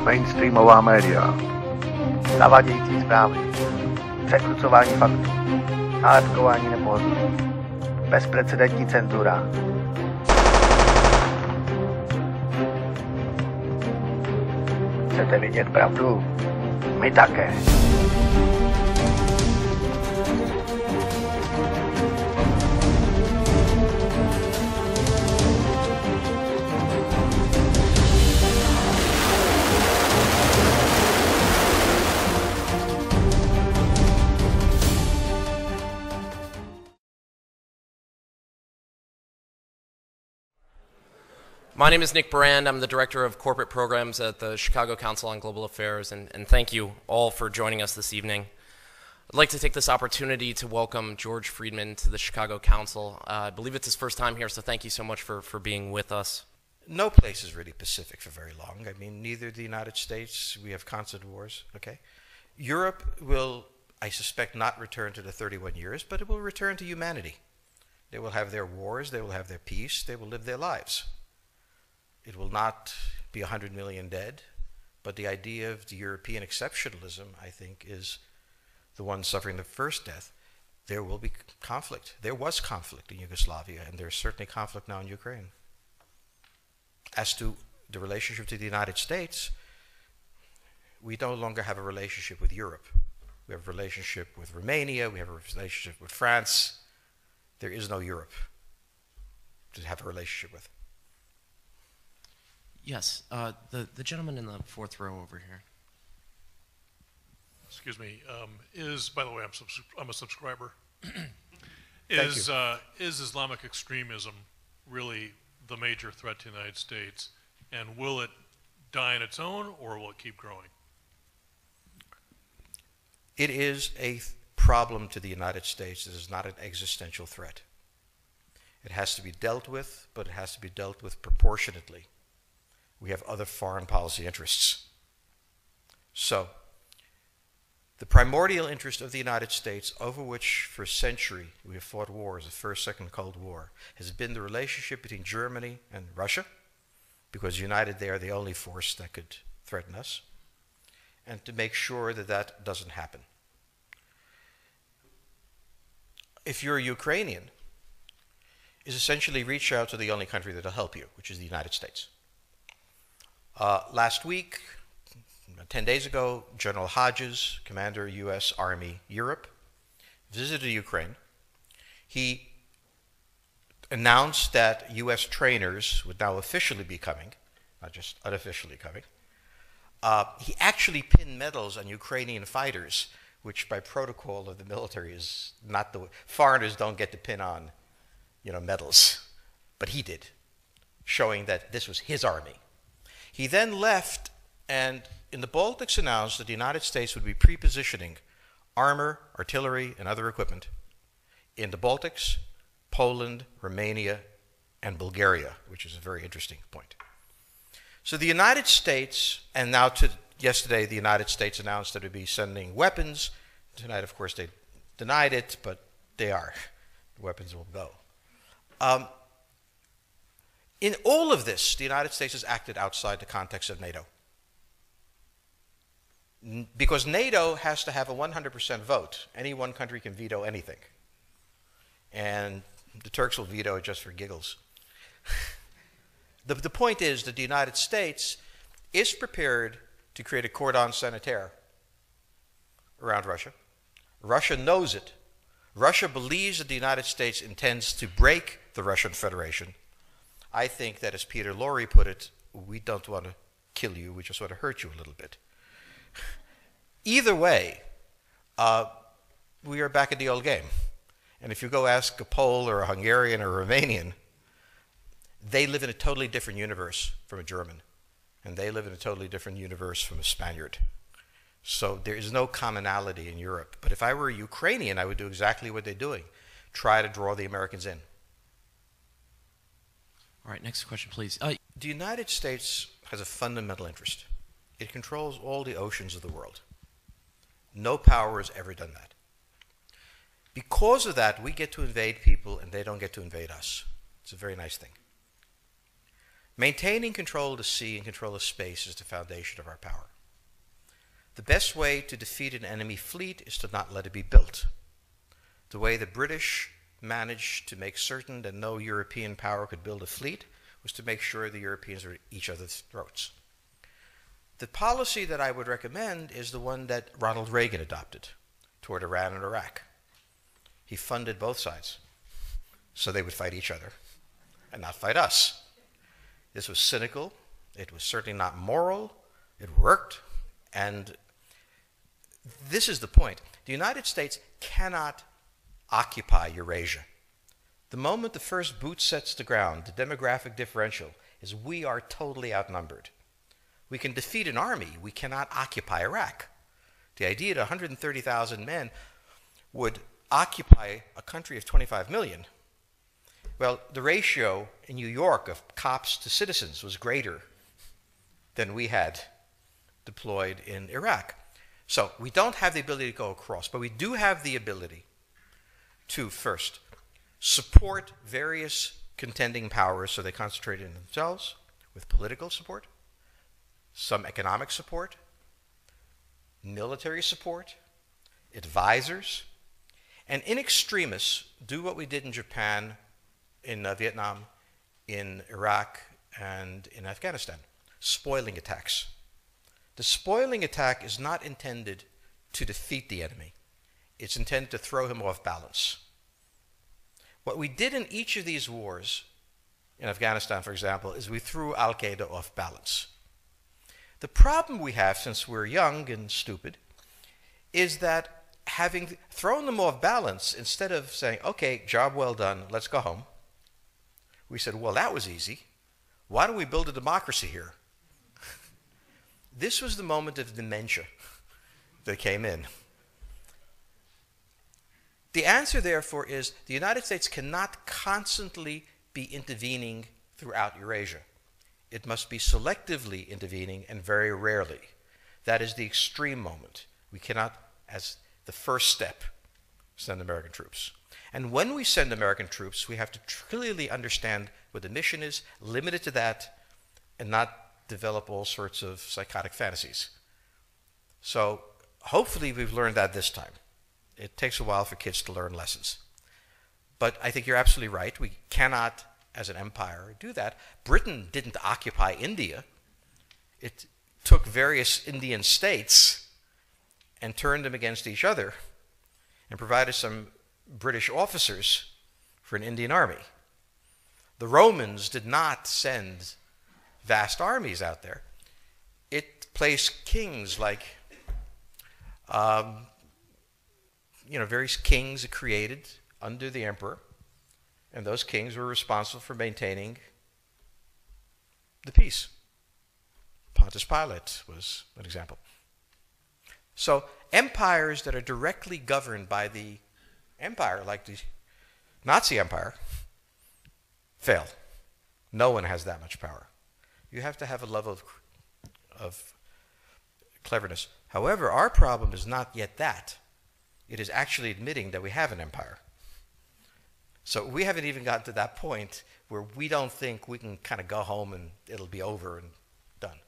mainstreamová média, zavadějící zprávy, překrucování faktů, nálepkování nepohodlných, bezprecedentní cenzura. Chcete vidět pravdu? My také. My name is Nick Brand. I'm the Director of Corporate Programs at the Chicago Council on Global Affairs, and thank you all for joining us this evening. I'd like to take this opportunity to welcome George Friedman to the Chicago Council. I believe it's his first time here, so thank you so much for being with us. No place is really pacific for very long. I mean, neither the United States, we have constant wars, okay? Europe will, I suspect, not return to the 31 years, but it will return to humanity. They will have their wars, they will have their peace, they will live their lives. It will not be 100 million dead, but the idea of the European exceptionalism, I think, is the one suffering the first death. There will be conflict. There was conflict in Yugoslavia, and there's certainly conflict now in Ukraine. As to the relationship to the United States, we no longer have a relationship with Europe. We have a relationship with Romania, we have a relationship with France. There is no Europe to have a relationship with. Yes, the gentleman in the fourth row over here. Excuse me. By the way, I'm a subscriber. Is Islamic extremism really the major threat to the United States, and will it die on its own, or will it keep growing? It is a problem to the United States. It is not an existential threat. It has to be dealt with, but it has to be dealt with proportionately. We have other foreign policy interests. So, the primordial interest of the United States, over which for a century we have fought wars, the First, Second Cold War, has been the relationship between Germany and Russia, because united they are the only force that could threaten us, and to make sure that that doesn't happen. If you're a Ukrainian, is essentially reach out to the only country that will help you, which is the United States. Last week, 10 days ago, General Hodges, Commander U.S. Army Europe, visited Ukraine. He announced that U.S. trainers would now officially be coming, not just unofficially coming. He actually pinned medals on Ukrainian fighters, which by protocol of the military is not the way. Foreigners don't get to pin on, medals, but he did, showing that this was his army. He then left and in the Baltics announced that the United States would be pre-positioning armor, artillery, and other equipment in the Baltics, Poland, Romania, and Bulgaria, which is a very interesting point. So the United States, and now yesterday the United States announced that it would be sending weapons. Tonight, of course, they denied it, but they are. The weapons will go. In all of this, the United States has acted outside the context of NATO. Because NATO has to have a 100% vote. Any one country can veto anything. And the Turks will veto it just for giggles. The point is that the United States is prepared to create a cordon sanitaire around Russia. Russia knows it. Russia believes that the United States intends to break the Russian Federation. I think that, as Peter Lorre put it, we don't want to kill you, we just want to hurt you a little bit. Either way, we are back in the old game. And if you go ask a Pole or a Hungarian or a Romanian, they live in a totally different universe from a German. And they live in a totally different universe from a Spaniard. So there is no commonality in Europe. But if I were a Ukrainian, I would do exactly what they're doing. Try to draw the Americans in. All right, next question, please. The United States has a fundamental interest. It controls all the oceans of the world. No power has ever done that. Because of that, we get to invade people and they don't get to invade us. It's a very nice thing. Maintaining control of the sea and control of space is the foundation of our power. The best way to defeat an enemy fleet is to not let it be built. The way the British managed to make certain that no European power could build a fleet was to make sure the Europeans were at each other's throats. The policy that I would recommend is the one that Ronald Reagan adopted toward Iran and Iraq. He funded both sides so they would fight each other and not fight us. This was cynical. It was certainly not moral. It worked. And this is the point. The United States cannot occupy Eurasia. The moment the first boot sets the ground, the demographic differential is we are totally outnumbered. We can defeat an army. We cannot occupy Iraq. The idea that 130,000 men would occupy a country of 25 million, well, the ratio in New York of cops to citizens was greater than we had deployed in Iraq. So we don't have the ability to go across, but we do have the ability to first support various contending powers so they concentrate in themselves with political support, some economic support, military support, advisors, and in extremis do what we did in Japan, in Vietnam, in Iraq, and in Afghanistan, spoiling attacks. The spoiling attack is not intended to defeat the enemy. It's intended to throw him off balance. What we did in each of these wars, in Afghanistan, for example, is we threw Al-Qaeda off balance. The problem we have, since we're young and stupid, is that having thrown them off balance, instead of saying, okay, job well done, let's go home, we said, well, that was easy. Why don't we build a democracy here? This was the moment of dementia that came in. The answer, therefore, is the United States cannot constantly be intervening throughout Eurasia. It must be selectively intervening and very rarely. That is the extreme moment. We cannot, as the first step, send American troops. And when we send American troops, we have to clearly understand what the mission is, limit it to that, and not develop all sorts of psychotic fantasies. So hopefully we've learned that this time. It takes a while for kids to learn lessons. But I think you're absolutely right. We cannot, as an empire, do that. Britain didn't occupy India. It took various Indian states and turned them against each other and provided some British officers for an Indian army. The Romans did not send vast armies out there. It placed kings like, various kings it created under the emperor, and those kings were responsible for maintaining the peace. Pontius Pilate was an example. So empires that are directly governed by the empire, like the Nazi Empire, fail. No one has that much power. You have to have a level of cleverness. However, our problem is not yet that. It is actually admitting that we have an empire. So we haven't even gotten to that point where we don't think we can kind of go home and it'll be over and done.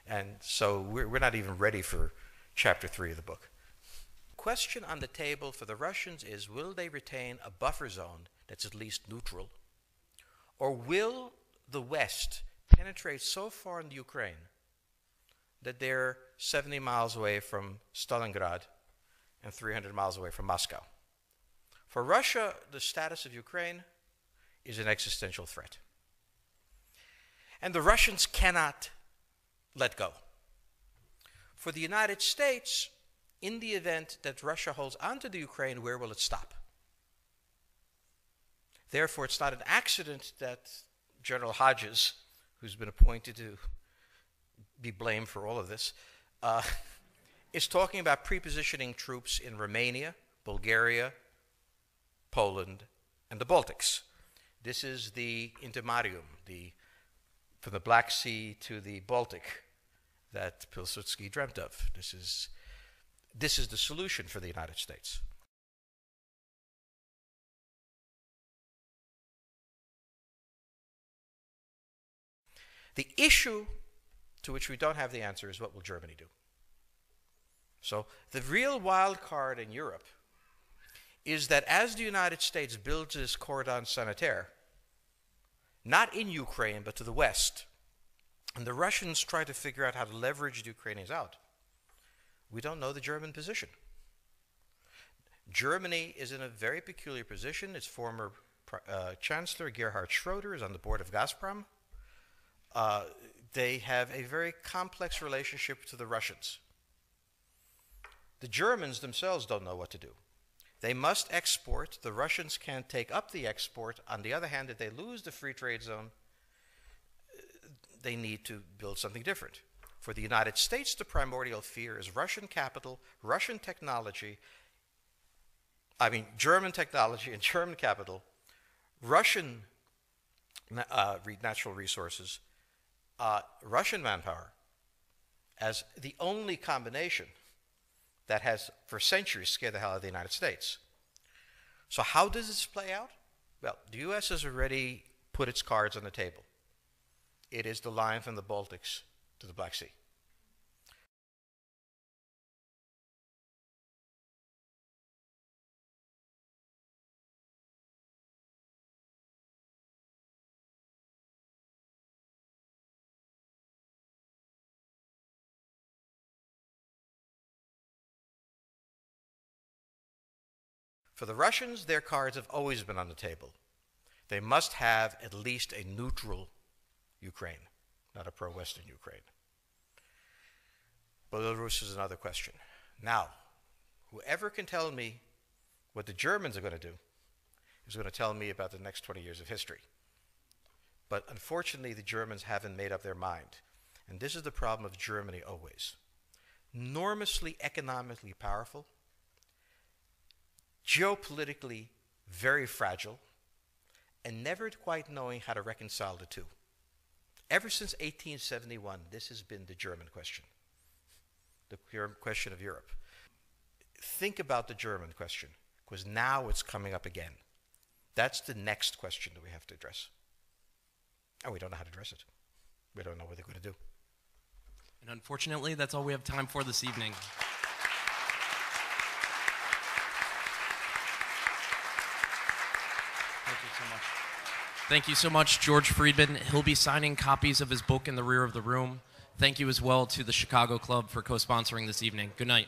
And so we're not even ready for chapter 3 of the book. Question on the table for the Russians is, will they retain a buffer zone that's at least neutral? Or will the West penetrate so far in the Ukraine that they're 70 miles away from Stalingrad and 300 miles away from Moscow? For Russia, the status of Ukraine is an existential threat. And the Russians cannot let go. For the United States, in the event that Russia holds onto the Ukraine, where will it stop? Therefore, it's not an accident that General Hodges, who's been appointed to be blamed for all of this, is talking about prepositioning troops in Romania, Bulgaria, Poland, and the Baltics. This is the intermarium, from the Black Sea to the Baltic, that Pilsudski dreamt of. This is the solution for the United States. The issue to which we don't have the answer is, what will Germany do? So the real wild card in Europe is that as the United States builds this cordon sanitaire, not in Ukraine, but to the west, and the Russians try to figure out how to leverage the Ukrainians out, we don't know the German position. Germany is in a very peculiar position. Its former Chancellor, Gerhard Schroeder, is on the board of Gazprom. They have a very complex relationship to the Russians. The Germans themselves don't know what to do. They must export. The Russians can't take up the export. On the other hand, if they lose the free trade zone, they need to build something different. For the United States, the primordial fear is Russian capital, Russian technology, German technology and German capital, Russian natural resources, Russian manpower, as the only combination that has for centuries scared the hell out of the United States. So how does this play out? Well, the U.S. has already put its cards on the table. It is the line from the Baltics to the Black Sea. For the Russians, their cards have always been on the table. They must have at least a neutral Ukraine, not a pro-Western Ukraine. Belarus is another question. Now, whoever can tell me what the Germans are going to do is going to tell me about the next 20 years of history. But unfortunately, the Germans haven't made up their mind. And this is the problem of Germany always. Enormously economically powerful, geopolitically very fragile, and never quite knowing how to reconcile the two. Ever since 1871, this has been the German question, the question of Europe. Think about the German question, because now it's coming up again. That's the next question that we have to address. And we don't know how to address it. We don't know what they're going to do. And unfortunately, that's all we have time for this evening. Thank you so much. Thank you so much, George Friedman. He'll be signing copies of his book in the rear of the room. Thank you as well to the Chicago Club for co-sponsoring this evening. Good night.